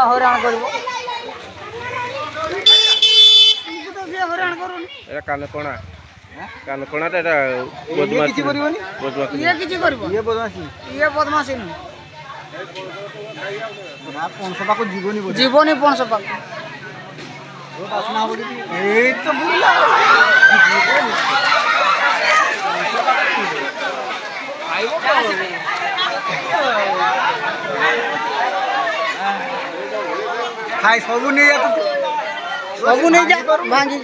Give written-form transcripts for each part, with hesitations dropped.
হইরাণ করব কানকଣା কানকଣାটা এটা বদমাশি কিছু করিবনি ইয়ে কিছু করব ইয়ে বদমাশি নু না পনসো পাকো জীবনী পনসো পাকো এই তো বুঝলা খাই সবু নিয়ে যা সবু নিয়ে যা ভাঙি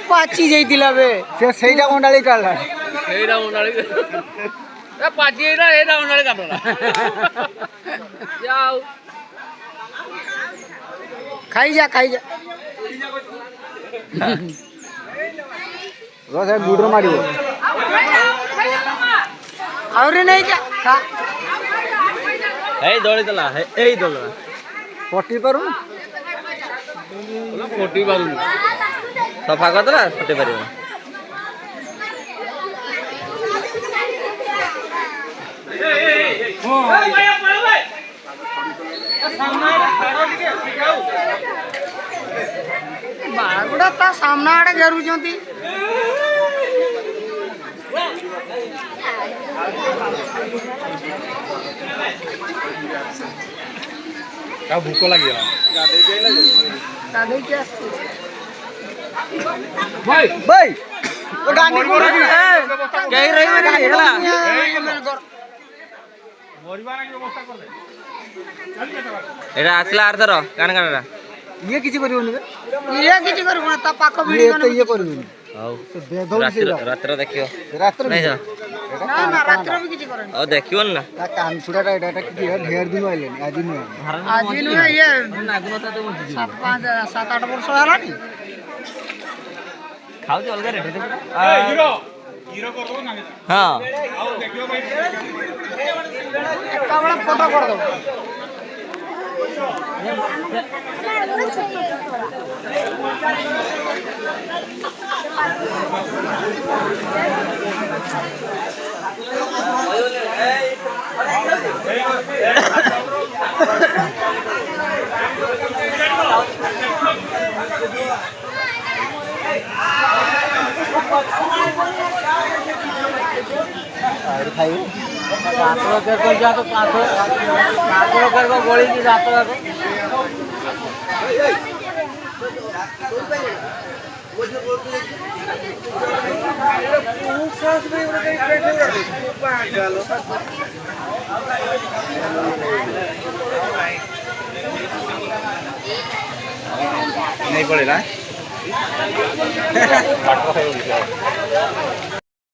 পাচি যাইতিলা বে সেইটা মন্ডালি কাটলা এইটা মন্ডালি পাটি এইটা মন্ডালি কাটলা যাও খাই যা রস গুড় মারিব আউরে নাই যা খা এই দৌড়ি দেলা এই দৌড়া পটি পারু ফটি পারুনি সফা করদেলা ফটি পারিব ବାଗୁଡା ତା ସାମ୍ନା ଆଡେ ଘେରୁଛନ୍ତି ଭୋକ ଲାଗିଗଲା ଗାଧେଇକି ଆସିଛି ଭାଇ ଓ ଗାଣ୍ଡି କୋଡି କେହି ରହିବେନି ହେଲା এটা আসলে আর ধর কান কানটা ইয়ে কিছু করিবনি বে ଇଏ କିଛି କରିବୁନି ତା ପାଖ ଭିଡି ଇଏ ତ ଇଏ କରିবନି ହଉ ବେଦଉ ସେଇଟା ରାତ୍ର ଦେଖିବ ରାତ୍ର ନାଇଁ ନା ନା ରାତିରେ ବି କିଛି କରେନି ଆଉ ଦେଖିବନି ନା ତା କାନଫୁଡାଟା ଏଟା କି ଢେର ଦିନ ଆଇଲେନି ଆଜି ନୁହେଁ ଆଜି ନୁହେଁ ଇଏ 7-8 ବର୍ଷ ହେଲାଣି ଖାଉଛି ଅଲଗା ରେଟ୍ ହଁ ଏକାବେଳେ ଫଟୋ କରିଦେବୁ ଖାଇବୁ ଗୋଳିକି ରାତ नहीं पड़ेगा